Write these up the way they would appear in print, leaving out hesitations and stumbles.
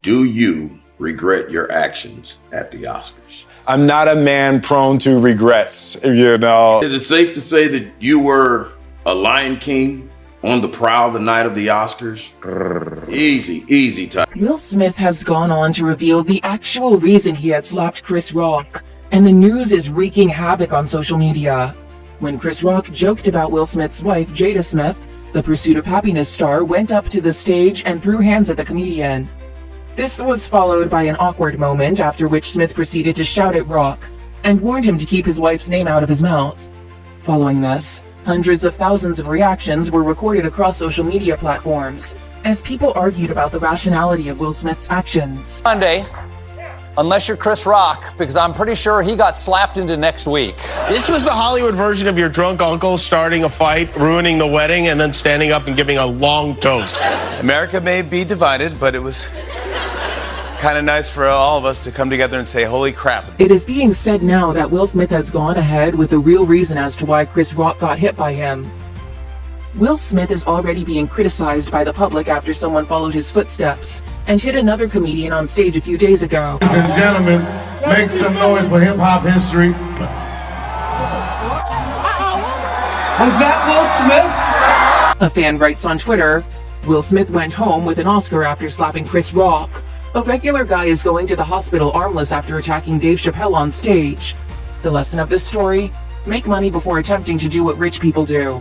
Do you regret your actions at the Oscars? I'm not a man prone to regrets, you know. Is it safe to say that you were a Lion King on the prowl the night of the Oscars? Easy time. Will Smith has gone on to reveal the actual reason he had slapped Chris Rock, and the news is wreaking havoc on social media. When Chris Rock joked about Will Smith's wife, Jada Smith, the Pursuit of Happiness star went up to the stage and threw hands at the comedian. This was followed by an awkward moment, after which Smith proceeded to shout at Rock and warned him to keep his wife's name out of his mouth. Following this, hundreds of thousands of reactions were recorded across social media platforms as people argued about the rationality of Will Smith's actions. Monday, unless you're Chris Rock, because I'm pretty sure he got slapped into next week. This was the Hollywood version of your drunk uncle starting a fight, ruining the wedding, and then standing up and giving a long toast. America may be divided, but it was kind of nice for all of us to come together and say, holy crap. It is being said now that Will Smith has gone ahead with the real reason as to why Chris Rock got hit by him. Will Smith is already being criticized by the public after someone followed his footsteps and hit another comedian on stage a few days ago. Ladies and gentlemen, make some noise for hip-hop history. Was that Will Smith? A fan writes on Twitter, Will Smith went home with an Oscar after slapping Chris Rock. A regular guy is going to the hospital armless after attacking Dave Chappelle on stage. The lesson of this story, make money before attempting to do what rich people do.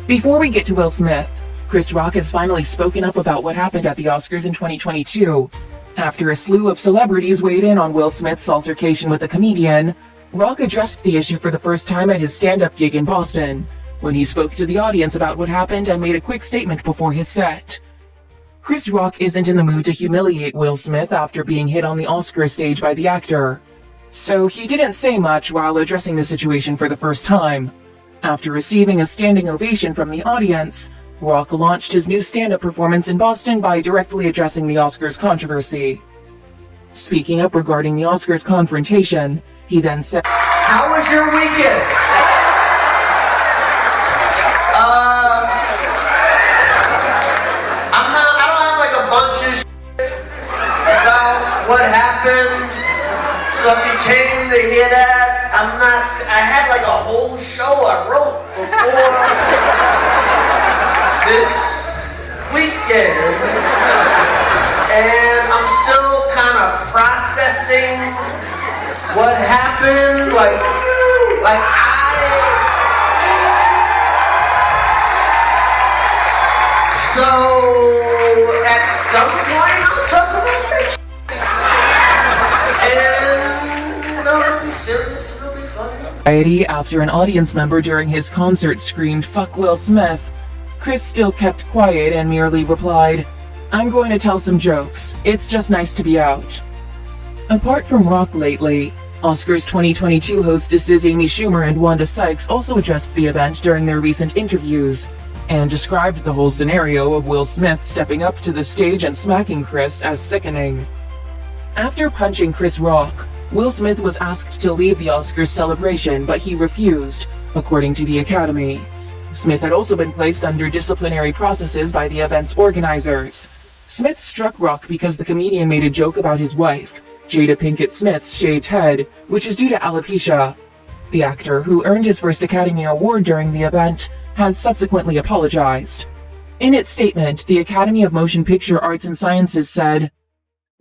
Before we get to Will Smith, Chris Rock has finally spoken up about what happened at the Oscars in 2022. After a slew of celebrities weighed in on Will Smith's altercation with a comedian, Rock addressed the issue for the first time at his stand-up gig in Boston, when he spoke to the audience about what happened and made a quick statement before his set. Chris Rock isn't in the mood to humiliate Will Smith after being hit on the Oscar stage by the actor, so he didn't say much while addressing the situation for the first time. After receiving a standing ovation from the audience, Rock launched his new stand-up performance in Boston by directly addressing the Oscars controversy. Speaking up regarding the Oscars confrontation, he then said, How was your weekend? I don't have like a bunch of shit about what happened, so if you came to hear that, I had like a whole show I wrote before this weekend, and I'm still kind of processing what happened, so at some point I'll talk about that shit. And it'll be serious, it'll be funny. After an audience member during his concert screamed, "Fuck Will Smith," Chris still kept quiet and merely replied, "I'm going to tell some jokes. It's just nice to be out." Apart from Rock lately, Oscars 2022 hostesses Amy Schumer and Wanda Sykes also addressed the event during their recent interviews and described the whole scenario of Will Smith stepping up to the stage and smacking Chris as sickening. After punching Chris Rock, Will Smith was asked to leave the Oscars celebration, but he refused, according to the Academy. Smith had also been placed under disciplinary processes by the event's organizers. Smith struck Rock because the comedian made a joke about his wife, Jada Pinkett Smith's shaved head, which is due to alopecia. The actor, who earned his first Academy Award during the event, has subsequently apologized. In its statement, the Academy of Motion Picture Arts and Sciences said,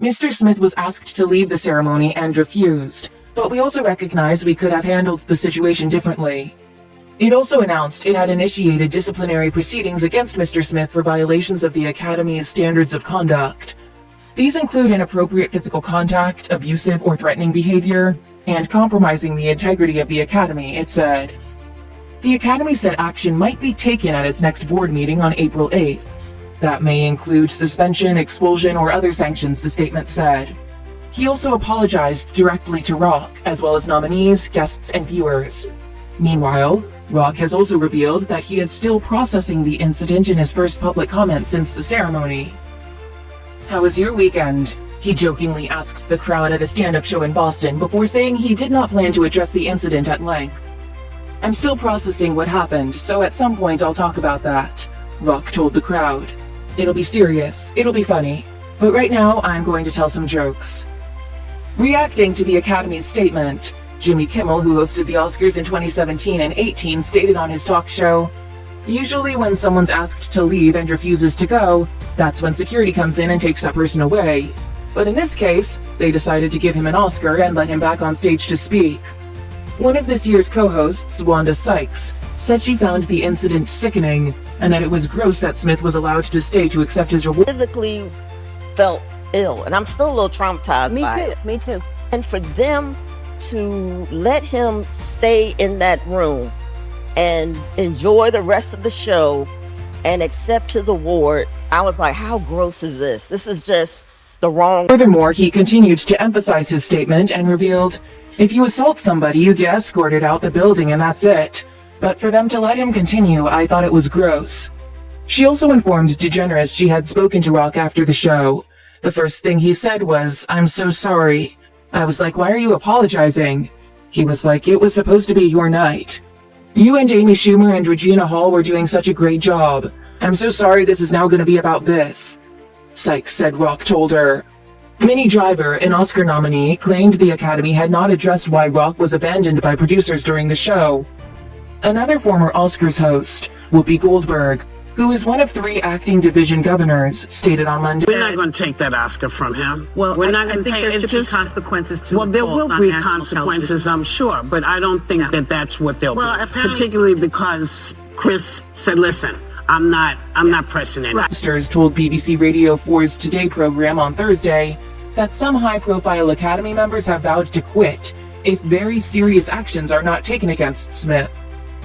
"Mr. Smith was asked to leave the ceremony and refused, but we also recognize we could have handled the situation differently." It also announced it had initiated disciplinary proceedings against Mr. Smith for violations of the Academy's standards of conduct. These include inappropriate physical contact, abusive or threatening behavior, and compromising the integrity of the Academy, it said. The Academy said action might be taken at its next board meeting on April 8th. That may include suspension, expulsion, or other sanctions, the statement said. He also apologized directly to Rock, as well as nominees, guests, and viewers. Meanwhile, Rock has also revealed that he is still processing the incident in his first public comment since the ceremony. "How was your weekend?" he jokingly asked the crowd at a stand-up show in Boston before saying he did not plan to address the incident at length. "I'm still processing what happened, so at some point I'll talk about that," Rock told the crowd. "It'll be serious, it'll be funny, But right now, I'm going to tell some jokes. Reacting to the Academy's statement, Jimmy Kimmel, who hosted the Oscars in 2017 and 18, stated on his talk show, "Usually when someone's asked to leave and refuses to go, that's when security comes in and takes that person away. But in this case, they decided to give him an Oscar and let him back on stage to speak." One of this year's co-hosts, Wanda Sykes, said she found the incident sickening and that it was gross that Smith was allowed to stay to accept his reward. Physically felt ill, and I'm still a little traumatized by it. Me too. And for them to let him stay in that room and enjoy the rest of the show and accept his award, I was like, how gross is this? This is just the wrong. Furthermore, he continued to emphasize his statement and revealed, "If you assault somebody, you get escorted out the building and that's it. But for them to let him continue, I thought it was gross." She also informed DeGeneres she had spoken to Rock after the show. The first thing he said was, "I'm so sorry." I was like, "Why are you apologizing?" He was like, "It was supposed to be your night. You and Amy Schumer and Regina Hall were doing such a great job. I'm so sorry this is now going to be about this." Sykes said Rock told her. Minnie Driver, an Oscar nominee, claimed the Academy had not addressed why Rock was abandoned by producers during the show. Another former Oscars host, Whoopi Goldberg, who is one of 3 acting division governors, stated on Monday, "We're not going to take that Oscar from him. Well, we're not I going to think take there should be consequences to. Well, there will on be national consequences, television. I'm sure, but I don't think that that's what they'll Well, be. apparently- Particularly because Chris said, "Listen, I'm not pressing it." Masters told BBC Radio 4's Today program on Thursday that some high-profile Academy members have vowed to quit if very serious actions are not taken against Smith,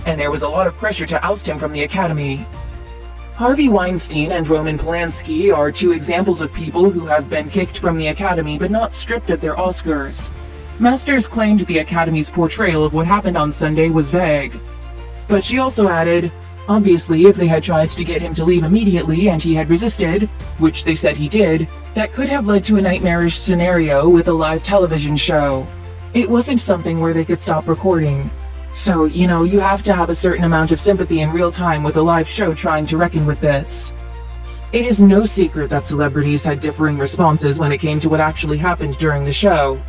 and there was a lot of pressure to oust him from the Academy. Harvey Weinstein and Roman Polanski are 2 examples of people who have been kicked from the Academy but not stripped of their Oscars. Masters claimed the Academy's portrayal of what happened on Sunday was vague. But she also added, obviously, if they had tried to get him to leave immediately and he had resisted, which they said he did, that could have led to a nightmarish scenario with a live television show. It wasn't something where they could stop recording. So, you have to have a certain amount of sympathy in real time with a live show trying to reckon with this. It is no secret that celebrities had differing responses when it came to what actually happened during the show.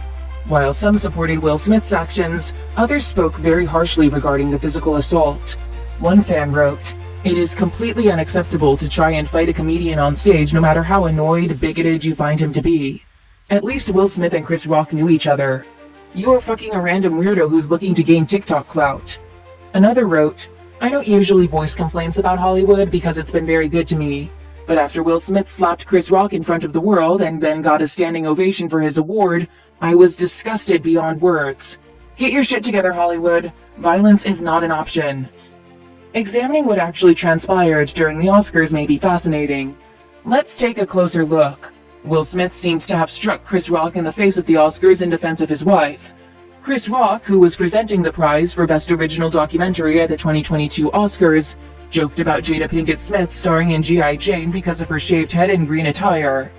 While some supported Will Smith's actions, others spoke very harshly regarding the physical assault. One fan wrote, "It is completely unacceptable to try and fight a comedian on stage no matter how annoyed, bigoted you find him to be. At least Will Smith and Chris Rock knew each other. You are fucking a random weirdo who's looking to gain TikTok clout." Another wrote, "I don't usually voice complaints about Hollywood because it's been very good to me. But after Will Smith slapped Chris Rock in front of the world and then got a standing ovation for his award, I was disgusted beyond words. Get your shit together, Hollywood. Violence is not an option." Examining what actually transpired during the Oscars may be fascinating. Let's take a closer look. Will Smith seemed to have struck Chris Rock in the face at the Oscars in defense of his wife. Chris Rock, who was presenting the prize for Best Original Documentary at the 2022 Oscars, joked about Jada Pinkett Smith starring in G.I. Jane because of her shaved head and green attire.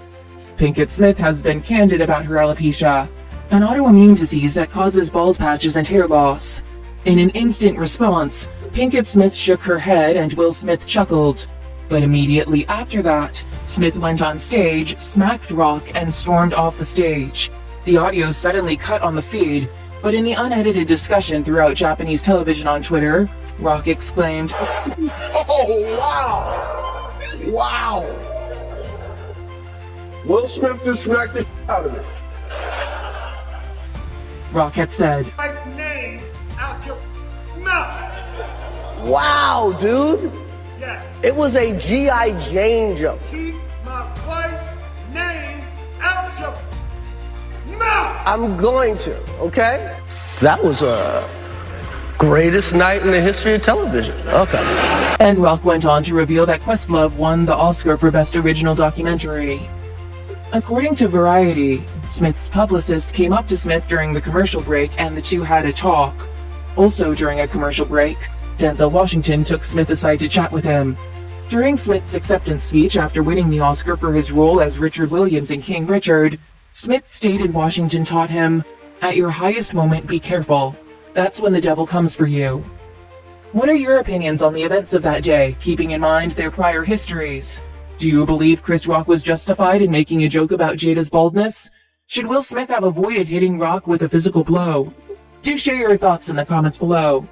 Pinkett Smith has been candid about her alopecia, an autoimmune disease that causes bald patches and hair loss. In an instant response, Pinkett Smith shook her head and Will Smith chuckled. But immediately after that, Smith went on stage, smacked Rock, and stormed off the stage. The audio suddenly cut on the feed, but in the unedited discussion throughout Japanese television on Twitter, Rock exclaimed, Oh, wow! Wow! Will Smith just smacked the out of me. Rock had said, Wife's name out your mouth. Wow, dude. Yes. It was a G.I. Jane joke. Keep my wife's name out your mouth. I'm going to, okay? That was a greatest night in the history of television. Okay. And Rock went on to reveal that Questlove won the Oscar for Best Original Documentary. According to Variety, Smith's publicist came up to Smith during the commercial break and the two had a talk. Also during a commercial break, Denzel Washington took Smith aside to chat with him. During Smith's acceptance speech after winning the Oscar for his role as Richard Williams in King Richard, Smith stated Washington taught him, "At your highest moment, be careful. That's when the devil comes for you." What are your opinions on the events of that day, keeping in mind their prior histories? Do you believe Chris Rock was justified in making a joke about Jada's baldness? Should Will Smith have avoided hitting Rock with a physical blow? Do share your thoughts in the comments below.